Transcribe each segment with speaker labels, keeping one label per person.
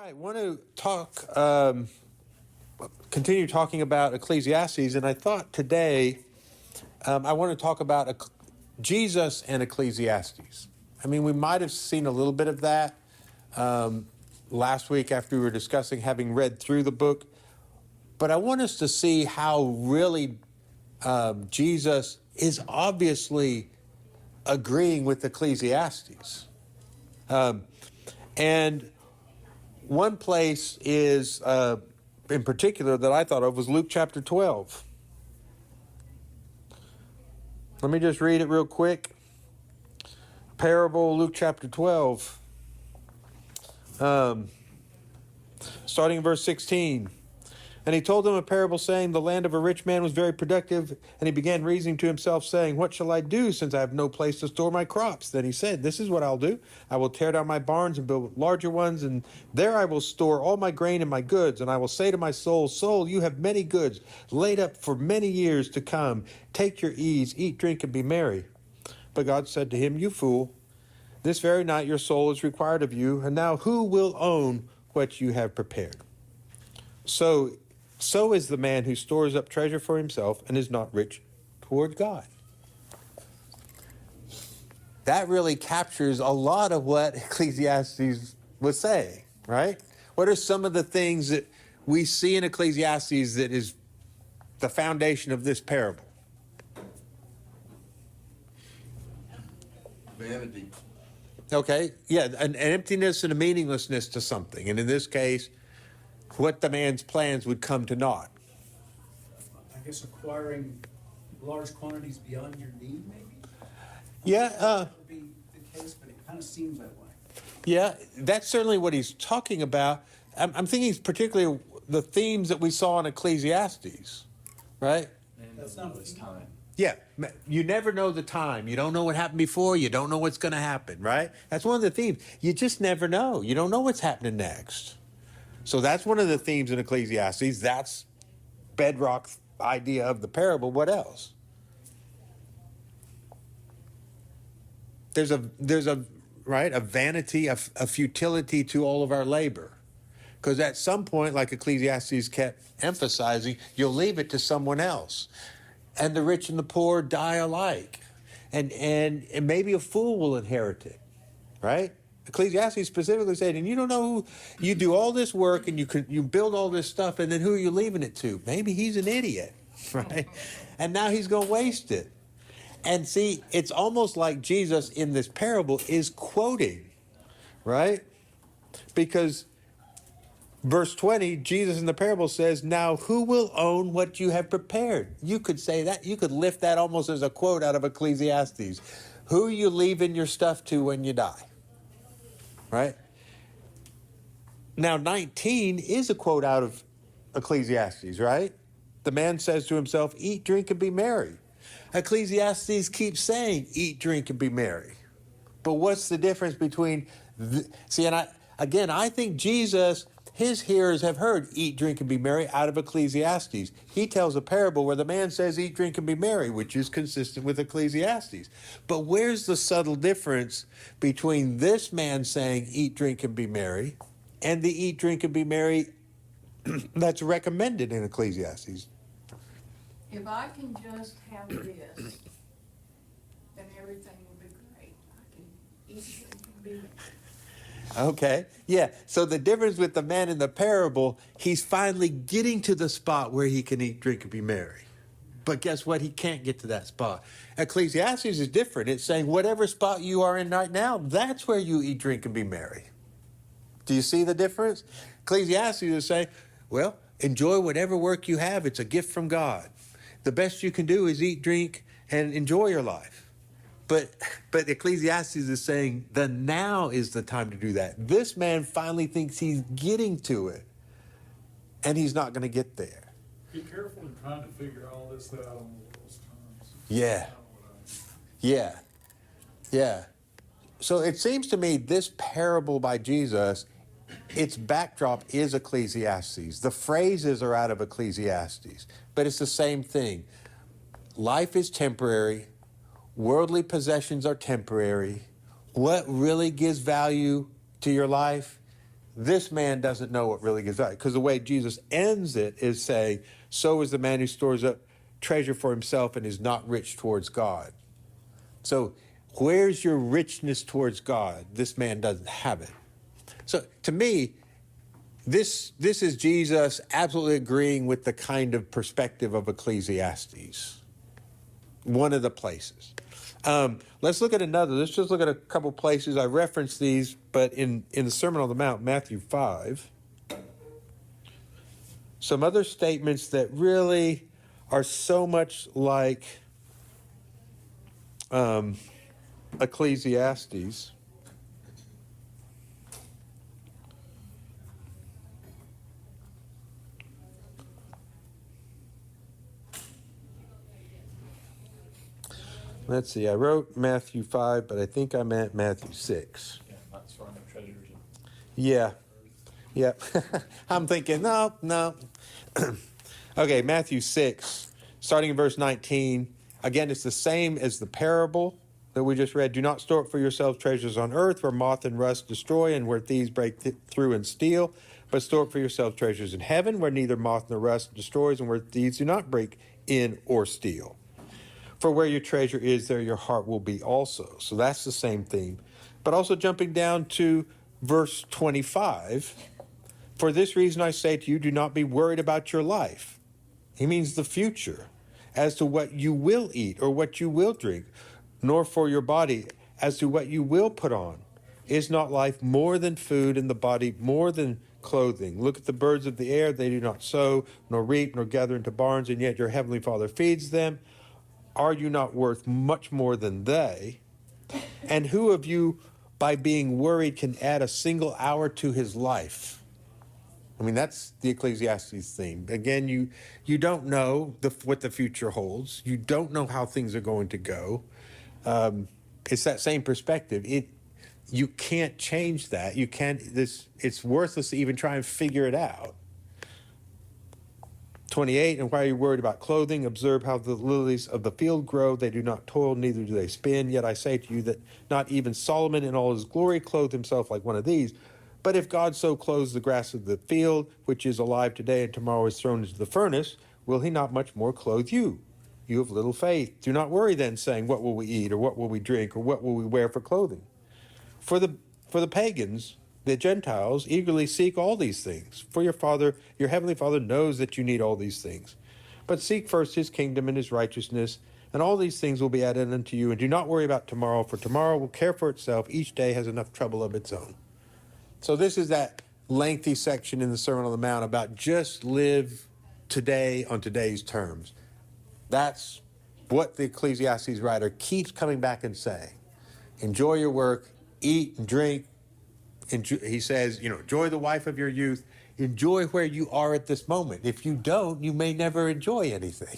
Speaker 1: right, want to continue talking about Ecclesiastes, and I thought today I want to talk about Jesus and Ecclesiastes. I mean, we might have seen a little bit of that last week after we were discussing having read through the book, but I want us to see how really Jesus is obviously agreeing with Ecclesiastes. And one place is, in particular, that I thought of was Luke chapter 12. Let me just read it real quick. Parable, Luke chapter 12. Starting in verse 16. And he told them a parable, saying, the land of a rich man was very productive, and he began reasoning to himself, saying, what shall I do, since I have no place to store my crops? Then he said, this is what I'll do. I will tear down my barns and build larger ones, and there I will store all my grain and my goods. And I will say to my soul, soul, you have many goods laid up for many years to come. Take your ease, eat, drink, and be merry. But God said to him, you fool, this very night your soul is required of you, and now who will own what you have prepared? So is the man who stores up treasure for himself and is not rich toward God. That really captures a lot of what Ecclesiastes was saying, right? What are some of the things that we see in Ecclesiastes that is the foundation of this parable?
Speaker 2: Vanity.
Speaker 1: Okay, yeah, an emptiness and a meaninglessness to something. And in this case, what the man's plans would come to naught.
Speaker 3: I guess acquiring large quantities beyond your need, maybe?
Speaker 1: Yeah.
Speaker 3: That would be the case, but it kind of seems that way.
Speaker 1: Yeah, that's certainly what he's talking about. I'm thinking particularly the themes that we saw in Ecclesiastes, right?
Speaker 2: And
Speaker 3: That's not
Speaker 2: this time.
Speaker 1: Yeah, you never know the time. You don't know what happened before. You don't know what's going to happen, right? That's one of the themes. You just never know. You don't know what's happening next. So that's one of the themes in Ecclesiastes. That's bedrock idea of the parable. What else? There's a vanity, a futility to all of our labor. Because at some point, like Ecclesiastes kept emphasizing, you'll leave it to someone else. And the rich and the poor die alike. And maybe a fool will inherit it, right? Ecclesiastes specifically said, and you don't know who, you do all this work and you build all this stuff, and then who are you leaving it to? Maybe he's an idiot, right? And now he's going to waste it. And see, it's almost like Jesus in this parable is quoting, right? Because verse 20, Jesus in the parable says, now who will own what you have prepared? You could say that, you could lift that almost as a quote out of Ecclesiastes. Who are you leaving your stuff to when you die? Right? Now, 19 is a quote out of Ecclesiastes, right? The man says to himself, eat, drink, and be merry. Ecclesiastes keeps saying, eat, drink, and be merry. But what's the difference between... I think Jesus, his hearers have heard, eat, drink, and be merry out of Ecclesiastes. He tells a parable where the man says, eat, drink, and be merry, which is consistent with Ecclesiastes. But where's the subtle difference between this man saying, eat, drink, and be merry, and the eat, drink, and be merry that's recommended in Ecclesiastes?
Speaker 4: If I can just have this, then everything will be great. I can eat, drink, and be merry.
Speaker 1: Okay, yeah. So the difference with the man in the parable, he's finally getting to the spot where he can eat, drink, and be merry. But guess what? He can't get to that spot. Ecclesiastes is different. It's saying whatever spot you are in right now, that's where you eat, drink, and be merry. Do you see the difference? Ecclesiastes is saying, well, enjoy whatever work you have. It's a gift from God. The best you can do is eat, drink, and enjoy your life. But Ecclesiastes is saying the now is the time to do that. This man finally thinks he's getting to it, and he's not going to get there.
Speaker 5: Be careful in trying to figure all this out on the world's terms.
Speaker 1: Yeah. Yeah. So it seems to me this parable by Jesus, its backdrop is Ecclesiastes. The phrases are out of Ecclesiastes, but it's the same thing. Life is temporary. Worldly possessions are temporary. What really gives value to your life? this man doesn't know what really gives out. Because the way Jesus ends it is saying, so is the man who stores up treasure for himself and is not rich towards God. So where's your richness towards God? This man doesn't have it. So to me, this is Jesus absolutely agreeing with the kind of perspective of Ecclesiastes. One of the places. Let's look at another. Let's just look at a couple places. I referenced these, but in the Sermon on the Mount, Matthew 5, some other statements that really are so much like Ecclesiastes. Let's see, I wrote Matthew 5, but I think I meant Matthew 6.
Speaker 2: Yeah, not storing up treasures.
Speaker 1: Yeah. Yep. I'm thinking, no. Okay, Matthew 6, starting in verse 19. Again, it's the same as the parable that we just read. Do not store up for yourselves treasures on earth where moth and rust destroy and where thieves break through and steal. But store up for yourselves treasures in heaven where neither moth nor rust destroys and where thieves do not break in or steal. For where your treasure is, there your heart will be also. So that's the same theme. But also jumping down to verse 25. For this reason I say to you, do not be worried about your life. He means the future, as to what you will eat or what you will drink, nor for your body, as to what you will put on. Is not life more than food, and the body more than clothing? Look at the birds of the air. They do not sow, nor reap, nor gather into barns, and yet your heavenly Father feeds them. Are you not worth much more than they? And who of you, by being worried, can add a single hour to his life? I mean, that's the Ecclesiastes theme. Again, you don't know what the future holds. You don't know how things are going to go. It's that same perspective. You can't change that. You can't. It's worthless to even try and figure it out. 28, and why are you worried about clothing? Observe how the lilies of the field grow. They do not toil, neither do they spin. Yet I say to you that not even Solomon in all his glory clothed himself like one of these. But if God so clothes the grass of the field, which is alive today and tomorrow is thrown into the furnace, will he not much more clothe you? You have little faith. Do not worry then, saying, what will we eat, or what will we drink, or what will we wear for clothing? For the pagans, the Gentiles, eagerly seek all these things. For your heavenly Father knows that you need all these things. But seek first his kingdom and his righteousness, and all these things will be added unto you. And do not worry about tomorrow, for tomorrow will care for itself. Each day has enough trouble of its own. So this is that lengthy section in the Sermon on the Mount about just live today on today's terms. That's what the Ecclesiastes writer keeps coming back and saying. Enjoy your work, eat and drink. He says, enjoy the wife of your youth. Enjoy where you are at this moment. If you don't, you may never enjoy anything.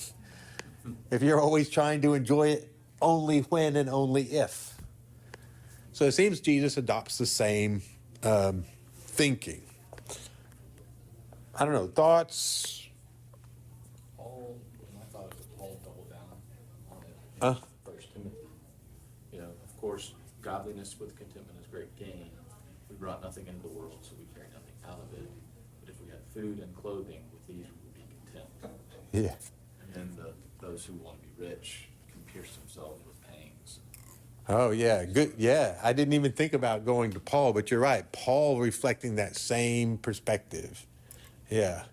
Speaker 1: If you're always trying to enjoy it only when and only if. So it seems Jesus adopts the same thinking. I don't know, thoughts?
Speaker 2: Paul, my thought is Paul doubled down on it. First Timothy. Of course, godliness with contentment is great gain. We brought nothing into the world, so we carry nothing out of it. But if we had food and clothing, with these we would be content.
Speaker 1: Yeah.
Speaker 2: And then those who want to be rich can pierce themselves with pangs.
Speaker 1: Oh, yeah. Good. Yeah. I didn't even think about going to Paul, but you're right. Paul reflecting that same perspective. Yeah.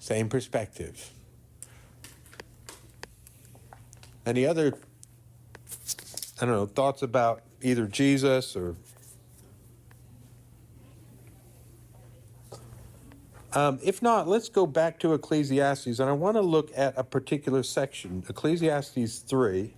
Speaker 1: Same perspective. Any other, thoughts about either Jesus or... if not, let's go back to Ecclesiastes, and I want to look at a particular section, Ecclesiastes 3.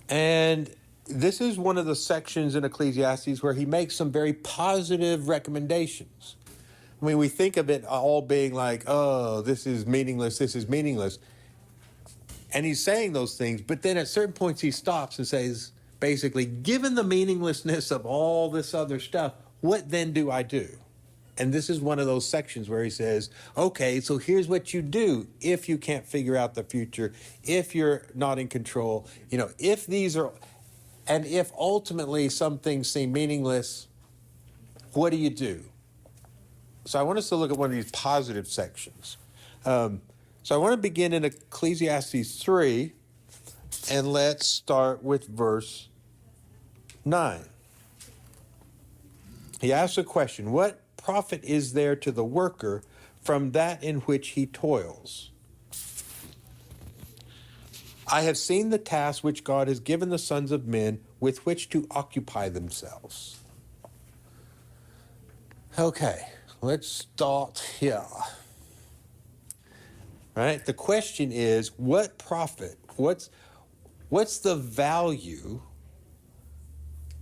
Speaker 1: And this is one of the sections in Ecclesiastes where he makes some very positive recommendations. I mean, we think of it all being like, oh, this is meaningless, this is meaningless. And he's saying those things, but then at certain points he stops and says, basically, given the meaninglessness of all this other stuff, what then do I do? And this is one of those sections where he says, okay, so here's what you do if you can't figure out the future, if you're not in control, if these are, and if ultimately some things seem meaningless, what do you do? So I want us to look at one of these positive sections. So I want to begin in Ecclesiastes 3, and let's start with verse 9. He asks a question: what profit is there to the worker from that in which he toils? I have seen the task which God has given the sons of men with which to occupy themselves. Okay, let's start here. Right? The question is, what profit? What's the value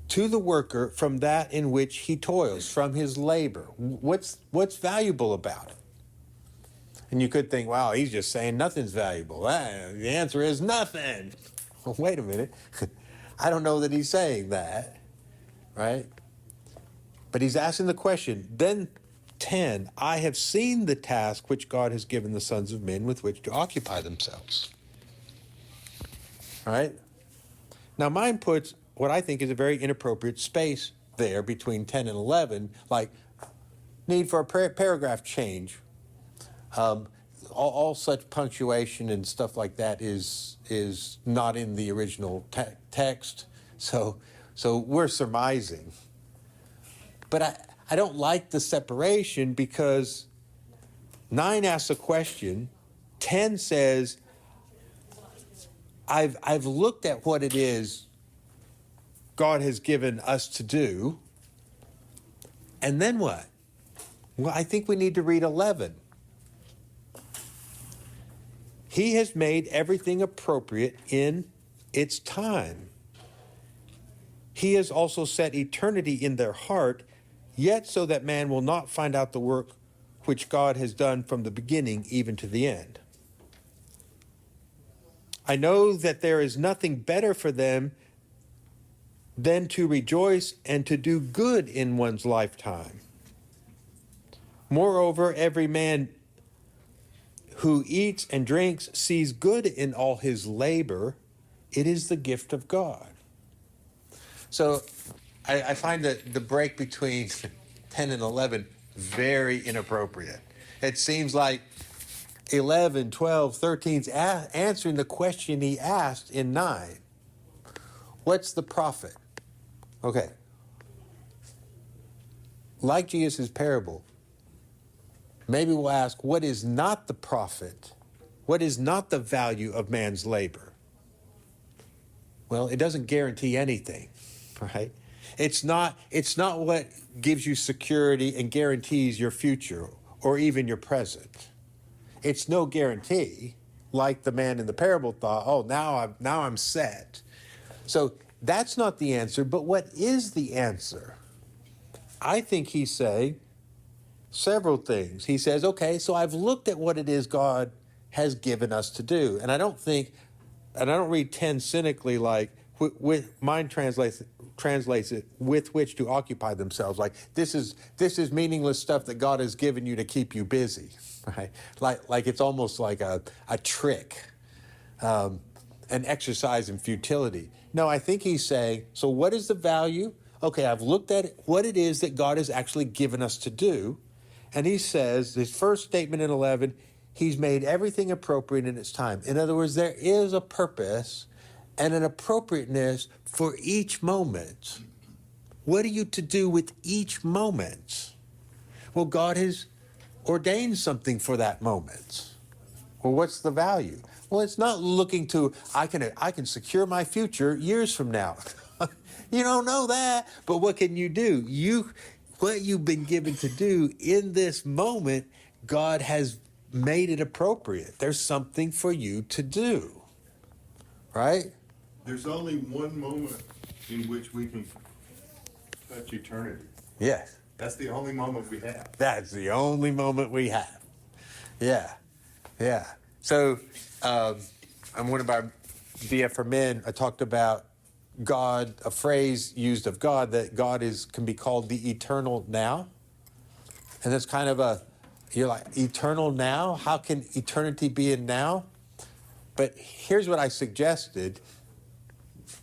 Speaker 1: to the worker from that in which he toils, from his labor? What's valuable about it? And you could think, wow, he's just saying nothing's valuable. The answer is nothing. Well, wait a minute. I don't know that he's saying that, right? But he's asking the question. Then 10, I have seen the task which God has given the sons of men with which to occupy themselves. All right? Now, mine puts what I think is a very inappropriate space there between 10 and 11, like need for a paragraph change. All such punctuation and stuff like that is not in the original text, so we're surmising. But I don't like the separation, because 9 asks a question, 10 says, I've looked at what it is God has given us to do, and then what? Well, I think we need to read 11. He has made everything appropriate in its time. He has also set eternity in their heart, yet so that man will not find out the work which God has done from the beginning even to the end. I know that there is nothing better for them than to rejoice and to do good in one's lifetime. Moreover, every man who eats and drinks sees good in all his labor. It is the gift of God. So I find that the break between 10 and 11 very inappropriate. It seems like 11, 12, 13's answering the question he asked in 9. What's the profit? Okay. Like Jesus' parable, maybe we'll ask, what is not the profit? What is not the value of man's labor? Well, it doesn't guarantee anything, right? It's not what gives you security and guarantees your future or even your present. It's no guarantee, like the man in the parable thought, oh, now I'm set. So that's not the answer, but what is the answer? I think he's saying several things. He says, okay, so I've looked at what it is God has given us to do. And I don't read 10 cynically like, mine translates it with which to occupy themselves. Like this is meaningless stuff that God has given you to keep you busy, right? Like it's almost like a trick, an exercise in futility. No, I think he's saying, so what is the value? Okay, I've looked at what it is that God has actually given us to do. And he says, his first statement in 11, he's made everything appropriate in its time. In other words, there is a purpose and an appropriateness for each moment. What are you to do with each moment? Well, God has ordained something for that moment. Well, what's the value? Well, it's not looking to, I can secure my future years from now. You don't know that, but what can you do? What you've been given to do in this moment, God has made it appropriate. There's something for you to do, right?
Speaker 6: There's only one moment in which we can touch eternity.
Speaker 1: Yes.
Speaker 6: That's the only moment we have.
Speaker 1: That's the only moment we have. Yeah. So, I'm one of our VF for Men, I talked about God, a phrase used of God, that God can be called the eternal now. And that's kind of you're like, eternal now? How can eternity be in now? But here's what I suggested,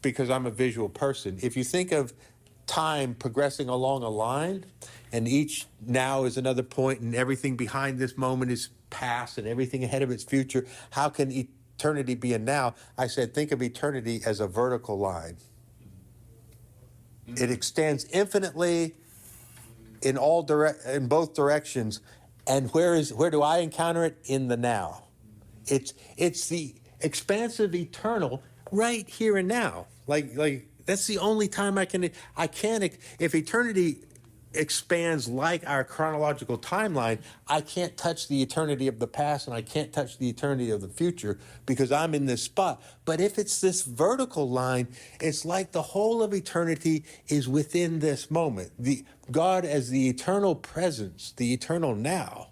Speaker 1: because I'm a visual person. If you think of time progressing along a line, and each now is another point, and everything behind this moment is past, and everything ahead of its future, how can eternity be in now? I said, think of eternity as a vertical line. It extends infinitely in both directions. And where do I encounter it? In the now. It's the expansive eternal right here and now. Like that's the only time I can't, if eternity expands like our chronological timeline, I can't touch the eternity of the past and I can't touch the eternity of the future because I'm in this spot. But if it's this vertical line, it's like the whole of eternity is within this moment. God as the eternal presence, the eternal now,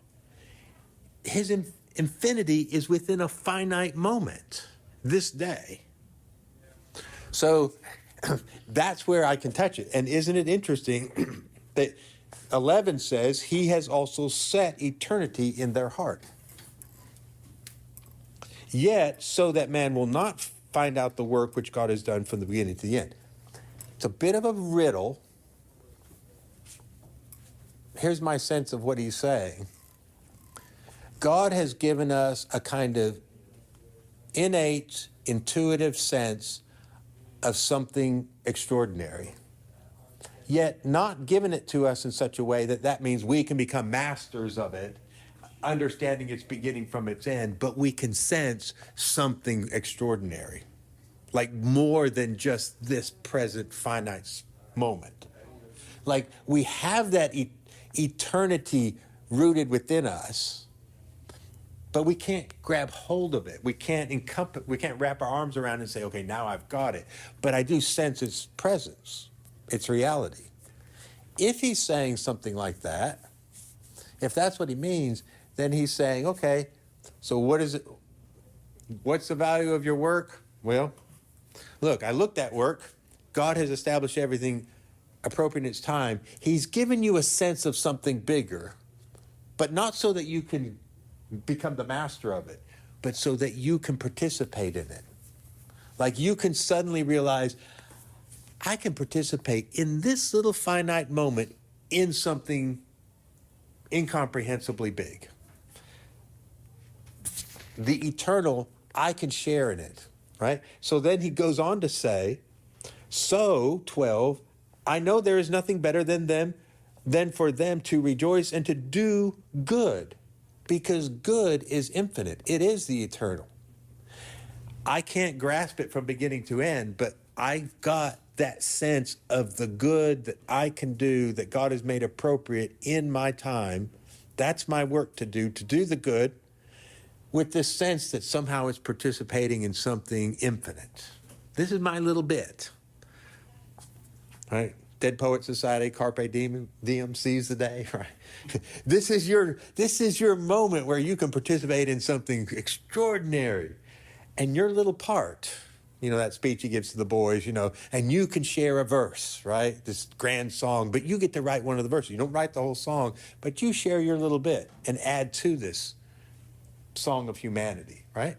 Speaker 1: his infinity is within a finite moment, this day. So that's where I can touch it. And isn't it interesting that 11 says he has also set eternity in their heart. Yet, so that man will not find out the work which God has done from the beginning to the end. It's a bit of a riddle. Here's my sense of what he's saying. God has given us a kind of innate, intuitive sense of something extraordinary, yet not given it to us in such a way that means we can become masters of it, understanding its beginning from its end, but we can sense something extraordinary, like more than just this present finite moment. Like we have that eternity rooted within us, but we can't grab hold of it. We can't wrap our arms around it and say, okay, now I've got it. But I do sense its presence, its reality. If he's saying something like that, if that's what he means, then he's saying, okay, so what is it? What's the value of your work? Well, look, I looked at work. God has established everything appropriate in its time. He's given you a sense of something bigger, but not so that you can become the master of it, but so that you can participate in it. Like you can suddenly realize, I can participate in this little finite moment in something incomprehensibly big. The eternal, I can share in it, right? So then he goes on to say, so, 12, I know there is nothing better than for them to rejoice and to do good, because good is infinite. It is the eternal. I can't grasp it from beginning to end, but I've got that sense of the good that I can do, that God has made appropriate in my time. That's my work to do the good, with this sense that somehow it's participating in something infinite. This is my little bit. Right? Dead Poet Society, Carpe Diem, seize the day, right? This is your moment where you can participate in something extraordinary. And your little part, that speech he gives to the boys, and you can share a verse, right? This grand song, but you get to write one of the verses. You don't write the whole song, but you share your little bit and add to this song of humanity, right?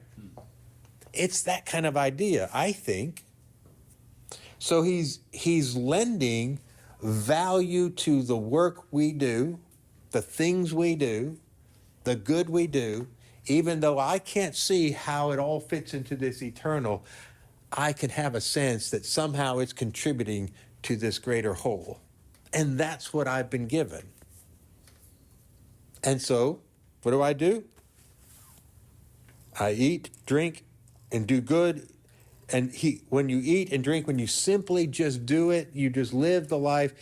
Speaker 1: It's that kind of idea, I think. So he's lending value to the work we do, the things we do, the good we do. Even though I can't see how it all fits into this eternal, I can have a sense that somehow it's contributing to this greater whole. And that's what I've been given. And so, what do? I eat, drink, and do good. And when you eat and drink, when you simply just do it, you just live the life,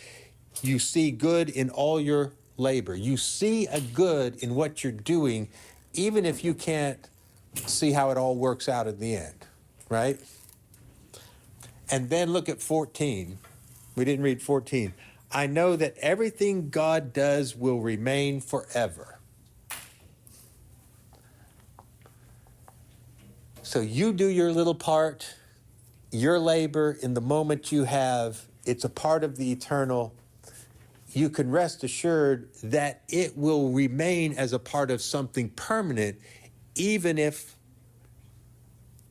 Speaker 1: you see good in all your labor. You see a good in what you're doing, even if you can't see how it all works out in the end, right? And then look at 14. We didn't read 14. I know that everything God does will remain forever. So you do your little part, your labor in the moment you have, it's a part of the eternal. you can rest assured that it will remain as a part of something permanent, even if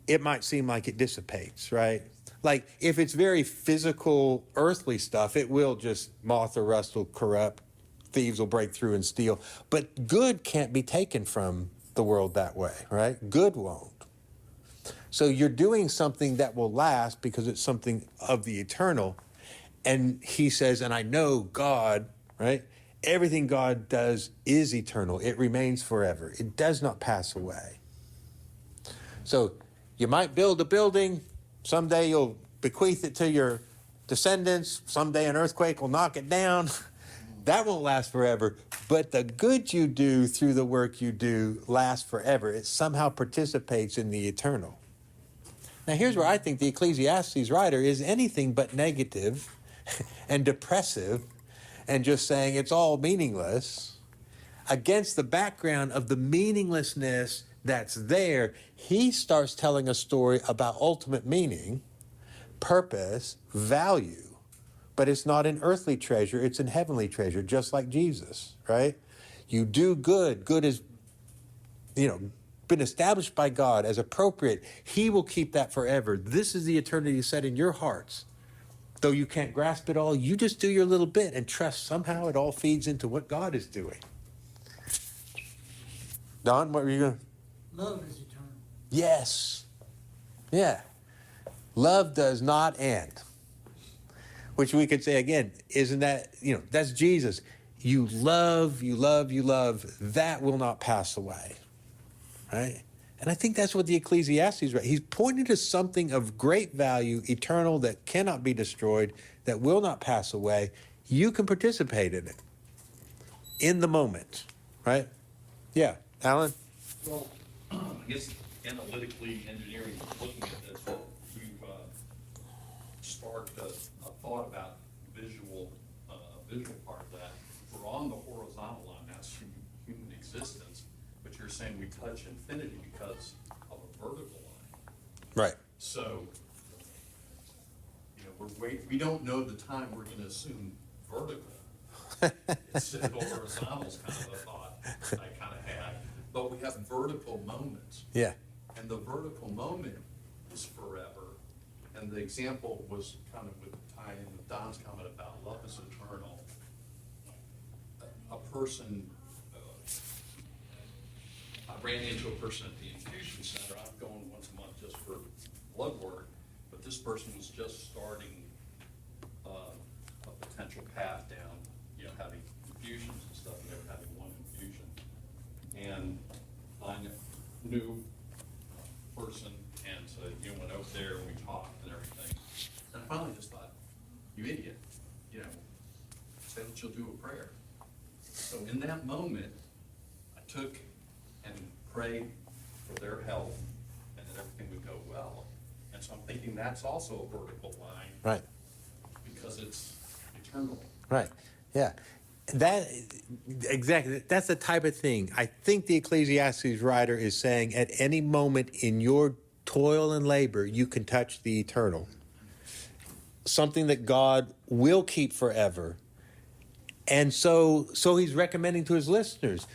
Speaker 1: it might seem like it dissipates, right? Like if it's very physical, earthly stuff, it will just moth or rust will corrupt, thieves will break through and steal. But good can't be taken from the world that way, right? Good won't. So you're doing something that will last because it's something of the eternal. And he says, and I know God, right? Everything God does is eternal. It remains forever. It does not pass away. So you might build a building. Someday you'll bequeath it to your descendants. Someday an earthquake will knock it down. That won't last forever. But the good you do through the work you do lasts forever. It somehow participates in the eternal. Now, here's where I think the Ecclesiastes writer is anything but negative and depressive and just saying it's all meaningless. Against the background of the meaninglessness that's there, he starts telling a story about ultimate meaning, purpose, value. But it's not an earthly treasure, it's an heavenly treasure, just like Jesus, right? You do good. Good is, been established by God as appropriate. He will keep that forever. This is the eternity set in your hearts. Though you can't grasp it all, you just do your little bit and trust somehow it all feeds into what God is doing. Don, what were you going to?
Speaker 7: Love is eternal.
Speaker 1: Yes. Yeah. Love does not end. Which we could say again, isn't that, that's Jesus. You love, you love, you love. That will not pass away. Right? And I think that's what the Ecclesiastes write. He's pointing to something of great value, eternal, that cannot be destroyed, that will not pass away. You can participate in it in the moment. Right? Yeah. Alan?
Speaker 8: Well, I guess analytically, engineering, looking at this, you've sparked a thought about visual part of that. We're on the horizontal line, that's human existence, but you're saying we touch infinity because of a vertical line.
Speaker 1: Right.
Speaker 8: So, we don't know the time we're gonna assume vertical. It's horizontal's kind of a thought I kind of had, but we have vertical moments.
Speaker 1: Yeah.
Speaker 8: And the vertical moment is forever. And the example was kind of with tying in with Don's comment about love is eternal. A person, I ran into a person at the infusion center. I'm going once a month just for blood work, but this person was just starting a potential path down, having infusions and stuff, and they were having one infusion. And I knew a person, and so went over there and we talked and everything. And I finally just thought, you idiot, say that you'll do a prayer. So in that moment, I took and prayed for their health and that everything would go well. And so I'm thinking that's also a vertical line.
Speaker 1: Right.
Speaker 8: Because it's eternal.
Speaker 1: Right. Yeah. That exactly. That's the type of thing. I think the Ecclesiastes writer is saying at any moment in your toil and labor, you can touch the eternal. Something that God will keep forever. And so he's recommending to his listeners,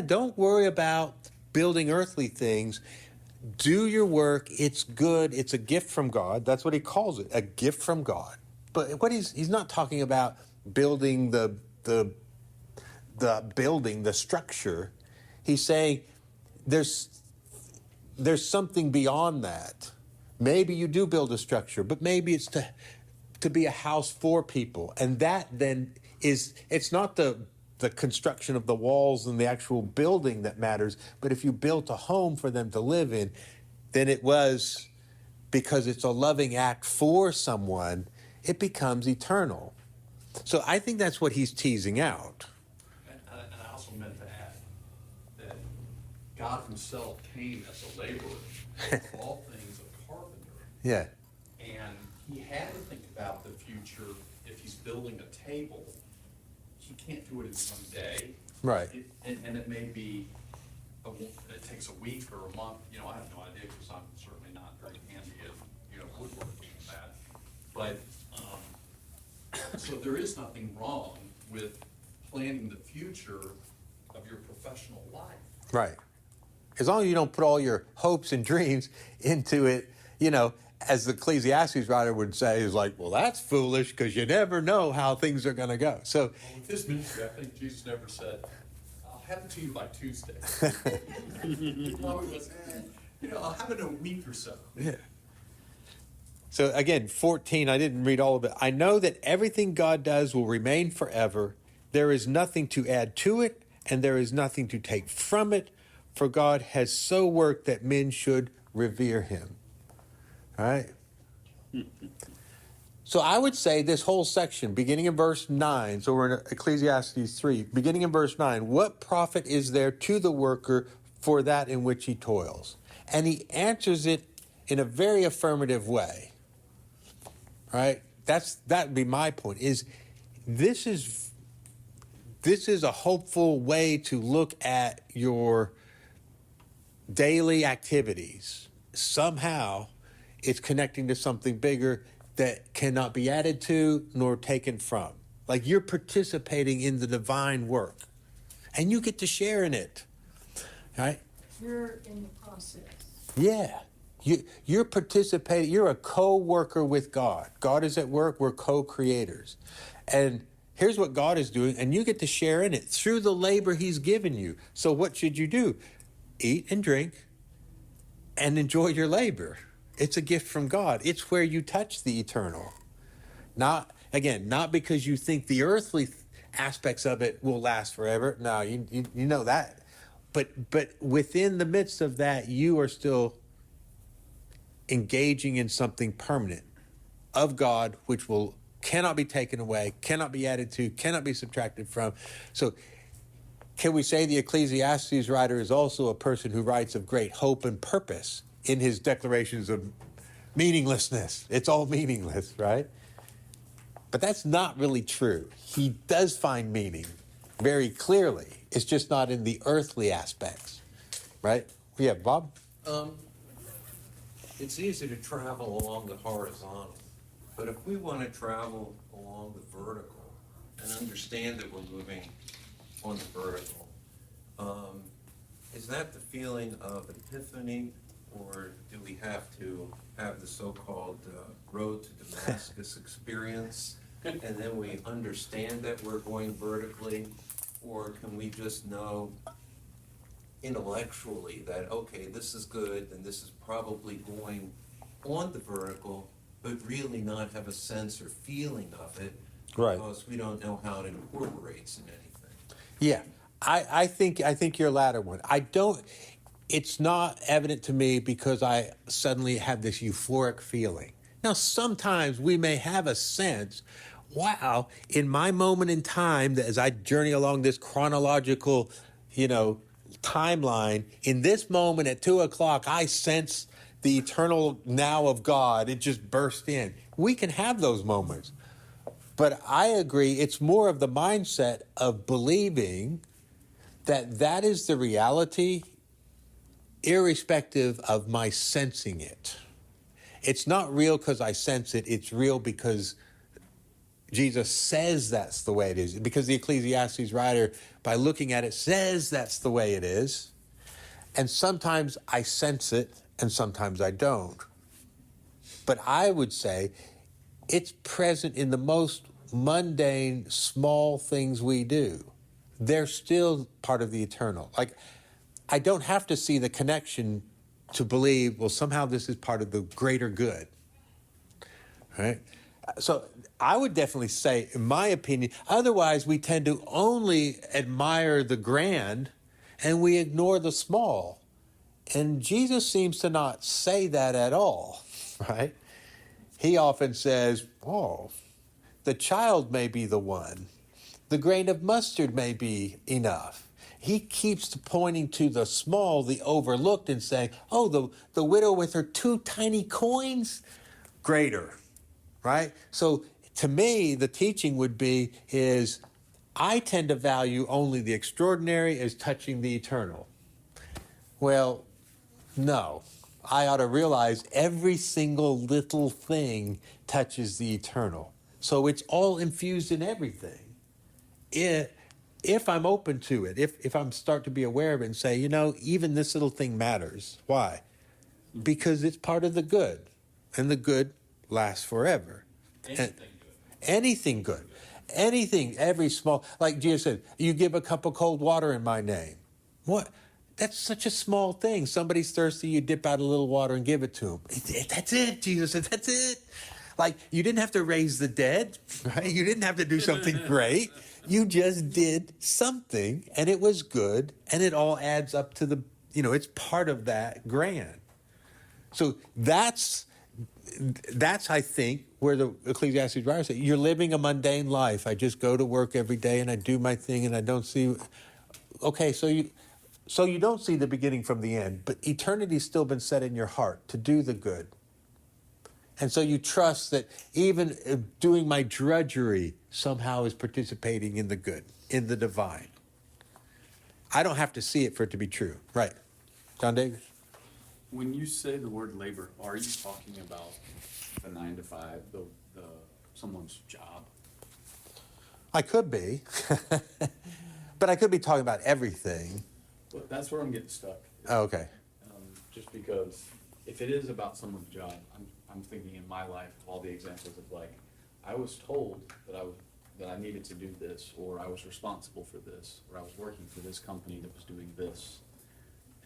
Speaker 1: don't worry about building earthly things. Do your work. It's good. It's a gift from God. That's what he calls it, a gift from God. But what he's not talking about building the building, the structure. He's saying there's something beyond that. Maybe you do build a structure, but maybe it's to be a house for people. And that then it's not the construction of the walls and the actual building that matters, but if you built a home for them to live in, then it was, because it's a loving act for someone, it becomes eternal. So I think that's what he's teasing out.
Speaker 8: And I also meant to add that God himself came as a laborer, all things a carpenter.
Speaker 1: Yeah.
Speaker 8: And he had to think about the future. If he's building a table, he can't do it in one day.
Speaker 1: Right.
Speaker 8: And it may be, it takes a week or a month, I have no idea, because I'm certainly not very handy at, woodworking and that. But, so there is nothing wrong with planning the future of your professional life.
Speaker 1: Right. As long as you don't put all your hopes and dreams into it, you know, as the Ecclesiastes writer would say, is like, well, that's foolish because you never know how things are going to go. So,
Speaker 8: Well, with this ministry, I think Jesus never said, I'll have it to you by Tuesday. He probably was, I'll have it in a week or so.
Speaker 1: yeah. So again, 14, I didn't read all of it. I know that everything God does will remain forever. There is nothing to add to it, and there is nothing to take from it, for God has so worked that men should revere him. All right? So I would say this whole section, beginning in verse 9, so we're in Ecclesiastes 3, beginning in verse 9, what profit is there to the worker for that in which he toils? And he answers it in a very affirmative way. Right? That'd be my point, is this is a hopeful way to look at your daily activities. Somehow it's connecting to something bigger that cannot be added to nor taken from. Like you're participating in the divine work and you get to share in it. Right?
Speaker 4: You're in the process.
Speaker 1: Yeah. You're participating. You're a co-worker with God. God is at work. We're co-creators. And here's what God is doing, and you get to share in it through the labor he's given you. So what should you do? Eat and drink and enjoy your labor. It's a gift from God. It's where you touch the eternal. Not because you think the earthly aspects of it will last forever. No, you know that. But within the midst of that, you are still engaging in something permanent of God, which cannot be taken away, cannot be added to, cannot be subtracted from. So can we say the Ecclesiastes writer is also a person who writes of great hope and purpose in his declarations of meaninglessness? It's all meaningless, right? But that's not really true. He does find meaning very clearly. It's just not in the earthly aspects, right? Yeah, Bob?
Speaker 7: It's easy to travel along the horizontal, but if we want to travel along the vertical and understand that we're moving on the vertical, is that the feeling of epiphany, or do we have to have the so-called road to Damascus experience, and then we understand that we're going vertically, or can we just know intellectually that, okay, this is good and this is probably going on the vertical, but really not have a sense or feeling of it,
Speaker 1: Right.
Speaker 7: because we don't know how it incorporates in anything.
Speaker 1: Yeah, I think your latter one. It's not evident to me because I suddenly have this euphoric feeling. Now, sometimes we may have a sense, wow, in my moment in time, that as I journey along this chronological, timeline, in this moment at 2:00, I sense the eternal now of God. It just burst in. We can have those moments. But I agree, it's more of the mindset of believing that is the reality, irrespective of my sensing it. It's not real because I sense it. It's real because Jesus says that's the way it is. Because the Ecclesiastes writer, by looking at it, says that's the way it is. And sometimes I sense it and sometimes I don't. But I would say it's present in the most mundane, small things we do. They're still part of the eternal. Like, I don't have to see the connection to believe, well, somehow this is part of the greater good. Right? So I would definitely say, in my opinion, otherwise we tend to only admire the grand and we ignore the small. And Jesus seems to not say that at all, right? He often says, oh, the child may be the one. The grain of mustard may be enough. He keeps pointing to the small, the overlooked, and saying, oh, the widow with her 2 tiny coins, greater, right? So to me, the teaching would be I tend to value only the extraordinary as touching the eternal. Well, no. I ought to realize every single little thing touches the eternal. So it's all infused in everything. if I'm open to it, if I'm start to be aware of it and say, even this little thing matters. Why? Because it's part of the good, and the good lasts forever. And anything good, anything, every small, like Jesus said, you give a cup of cold water in my name. What? That's such a small thing. Somebody's thirsty, you dip out a little water and give it to them. That's it, Jesus said, that's it. Like, you didn't have to raise the dead, right? You didn't have to do something great. You just did something, and it was good, and it all adds up to the, it's part of that grand. So that's I think, where the Ecclesiastes writer said, you're living a mundane life. I just go to work every day, and I do my thing, and I don't see. Okay, so you don't see the beginning from the end, but eternity's still been set in your heart to do the good. And so you trust that even doing my drudgery somehow is participating in the good, in the divine. I don't have to see it for it to be true. Right. John Davis?
Speaker 2: When you say the word labor, are you talking about the 9 to 5, the someone's job?
Speaker 1: I could be. But I could be talking about everything.
Speaker 2: Well, that's where I'm getting stuck.
Speaker 1: Oh, okay.
Speaker 2: Just because if it is about someone's job, I'm thinking in my life of all the examples of like, I was told that I needed to do this, or I was responsible for this, or I was working for this company that was doing this,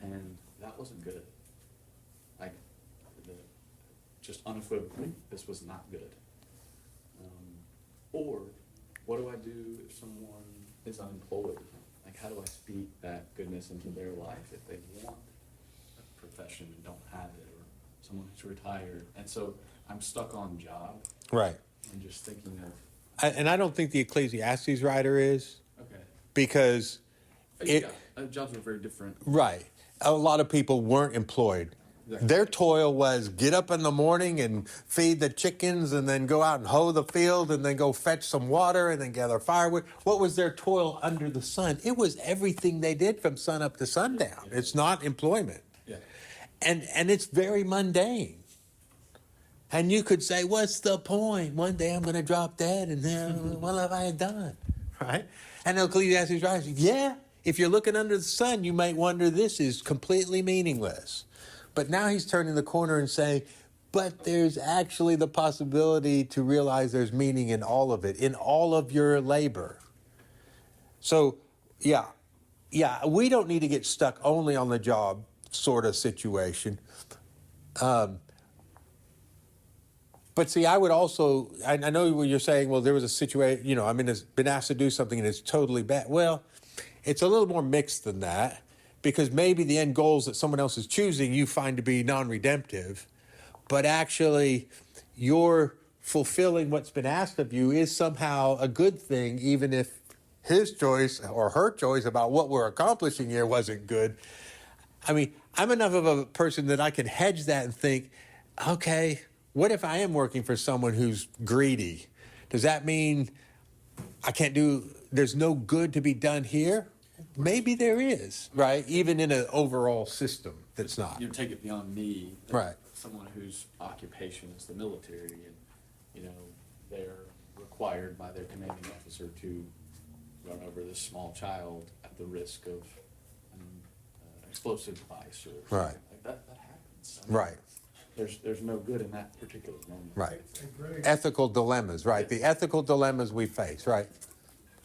Speaker 2: and that wasn't good. Like, just unequivocally, this was not good. Or what do I do if someone is unemployed? Like, how do I speak that goodness into their life if they want a profession and don't have it, or someone who's retired? And so I'm stuck on job.
Speaker 1: Right.
Speaker 2: And just thinking of,
Speaker 1: And I don't think the Ecclesiastes writer is,
Speaker 2: okay,
Speaker 1: because
Speaker 2: jobs are very different.
Speaker 1: right. A lot of people weren't employed.
Speaker 2: Exactly.
Speaker 1: Their toil was get up in the morning and feed the chickens, and then go out and hoe the field, and then go fetch some water, and then gather firewood. What was their toil under the sun? It was everything they did from sun up to sundown. It's not employment.
Speaker 2: Yeah.
Speaker 1: And it's very mundane. And you could say, what's the point? One day I'm going to drop dead, and then what have I done? Right? And Ecclesiastes writes, yeah, if you're looking under the sun, you might wonder this is completely meaningless. But now he's turning the corner and saying, but there's actually the possibility to realize there's meaning in all of it, in all of your labor. So, yeah, we don't need to get stuck only on the job sort of situation. But see, I would also, I know what you're saying, well, there was a situation, been asked to do something and it's totally bad. Well, it's a little more mixed than that, because maybe the end goals that someone else is choosing you find to be non-redemptive, but actually you're fulfilling what's been asked of you is somehow a good thing, even if his choice or her choice about what we're accomplishing here wasn't good. I mean, I'm enough of a person that I can hedge that and think, okay, what if I am working for someone who's greedy? Does that mean there's no good to be done here? Maybe there is, right? Even in an overall system that's not.
Speaker 2: Take it beyond me.
Speaker 1: Right.
Speaker 2: Someone whose occupation is the military, and, they're required by their commanding officer to run over this small child at the risk of an explosive device or something
Speaker 1: Right.
Speaker 2: like that. That happens.
Speaker 1: Right.
Speaker 2: There's no good in that particular moment.
Speaker 1: Right.
Speaker 5: Hey, Greg,
Speaker 1: Ethical dilemmas, right? The ethical dilemmas we face, right?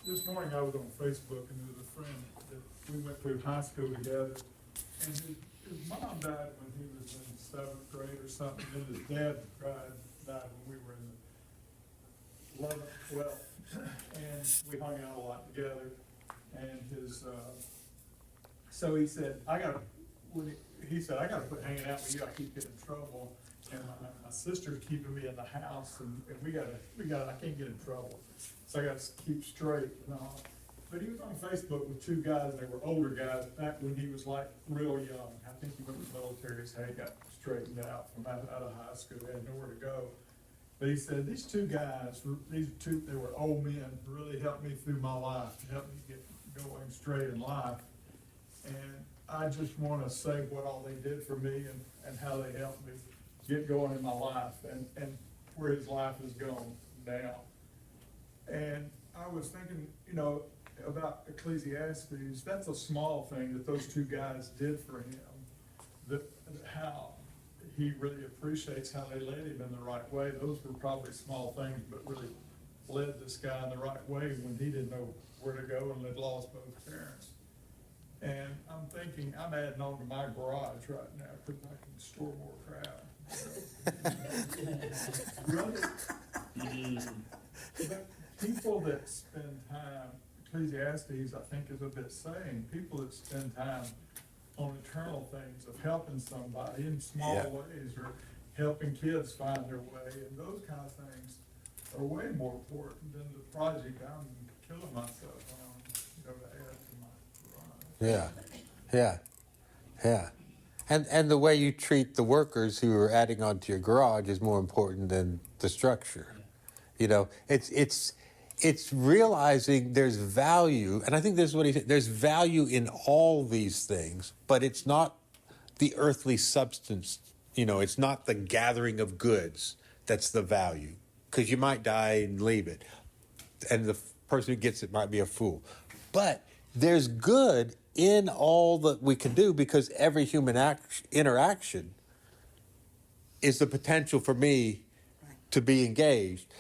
Speaker 5: this morning I was on Facebook and there was a friend that we went through high school together. And his mom died when he was in 7th grade or something, and his dad died when we were in the 11th, 12th. And we hung out a lot together. And so he said, I gotta quit hanging out with you, I keep getting in trouble. And my sister's keeping me in the house, and I can't get in trouble. So I gotta keep straight and all. But he was on Facebook with 2 guys, and they were older guys, back when he was like real young. I think he went to the military, so he got straightened out from out of high school, they had nowhere to go. But he said, these 2 guys, they were old men, really helped me through my life, helped me get going straight in life. And I just wanna say what all they did for me and how they helped me get going in my life and where his life is going now. And I was thinking, about Ecclesiastes, that's a small thing that those two guys did for him. How he really appreciates how they led him in the right way. Those were probably small things, but really led this guy in the right way when he didn't know where to go and had lost both parents. And I'm thinking, I'm adding on to my garage right now because I can store more crap. But people that spend time, Ecclesiastes, I think, is a bit saying, people that spend time on eternal things of helping somebody in small
Speaker 1: Yeah.
Speaker 5: ways, or helping kids find their way, and those kind of things are way more important than the project I'm killing myself on, to add to my garage.
Speaker 1: Yeah. And the way you treat the workers who are adding on to your garage is more important than the structure. It's realizing there's value, and I think this is what he said, there's value in all these things, but it's not the earthly substance, it's not the gathering of goods that's the value, because you might die and leave it, and the person who gets it might be a fool. But there's good in all that we can do, because every human interaction is the potential for me to be engaged.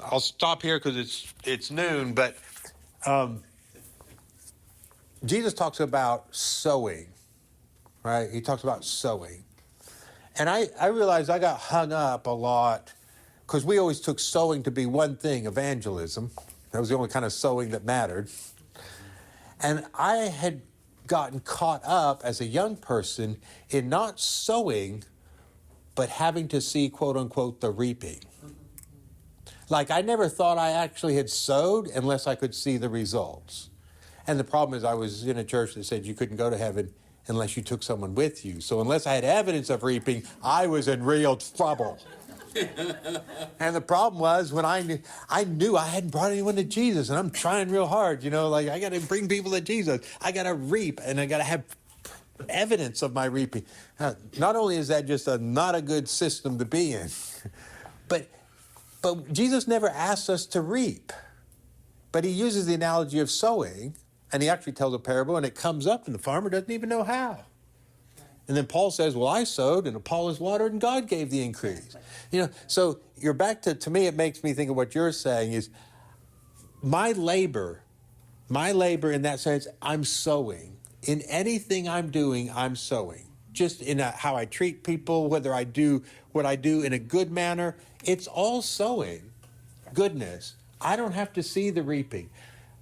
Speaker 1: I'll stop here because it's noon, but Jesus talks about sowing, right? He talks about sowing. And I realized I got hung up a lot because we always took sowing to be one thing, evangelism. That was the only kind of sowing that mattered. And I had gotten caught up as a young person in not sowing, but having to see, quote unquote, the reaping. Like, I never thought I actually had sowed unless I could see the results. And the problem is I was in a church that said you couldn't go to heaven unless you took someone with you. So unless I had evidence of reaping, I was in real trouble. And the problem was when I knew I hadn't brought anyone to Jesus, and I'm trying real hard, I got to bring people to Jesus. I got to reap, and I got to have evidence of my reaping. Not only is that just not a good system to be in, but Jesus never asks us to reap. But he uses the analogy of sowing, and he actually tells a parable, and it comes up, and the farmer doesn't even know how. And then Paul says, well, I sowed, and Apollos watered, and God gave the increase. So you're back to me, it makes me think of what you're saying is my labor in that sense, I'm sowing. In anything I'm doing, I'm sowing. Just in how I treat people, whether I do what I do in a good manner, it's all sowing goodness. I don't have to see the reaping.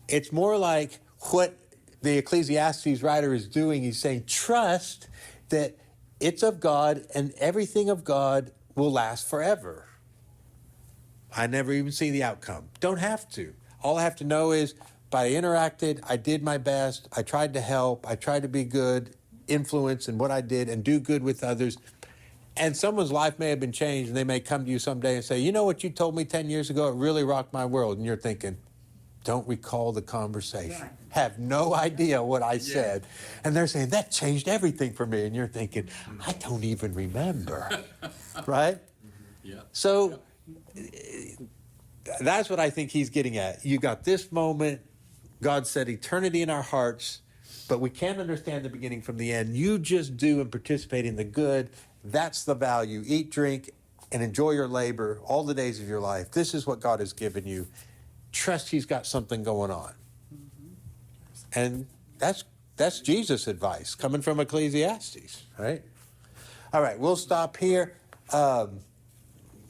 Speaker 1: It's more like what the Ecclesiastes writer is doing. He's saying, trust that it's of God and everything of God will last forever. I never even see the outcome. Don't have to. All I have to know is, I interacted, I did my best, I tried to help, I tried to be good, influence in what I did, and do good with others. And someone's life may have been changed, and they may come to you someday and say, you know what you told me 10 years ago? It really rocked my world. And you're thinking, don't recall the conversation. Have no idea what I said. And they're saying, that changed everything for me. And you're thinking, I don't even remember. Right?
Speaker 8: Yeah.
Speaker 1: So that's what I think he's getting at. You got this moment. God said eternity in our hearts, but we can't understand the beginning from the end. You just do and participate in the good. That's the value. Eat, drink, and enjoy your labor all the days of your life. This is what God has given you. Trust he's got something going on. And that's Jesus' advice coming from Ecclesiastes, right? All right, we'll stop here.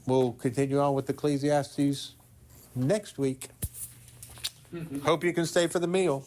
Speaker 1: We'll continue on with Ecclesiastes next week. Hope you can stay for the meal.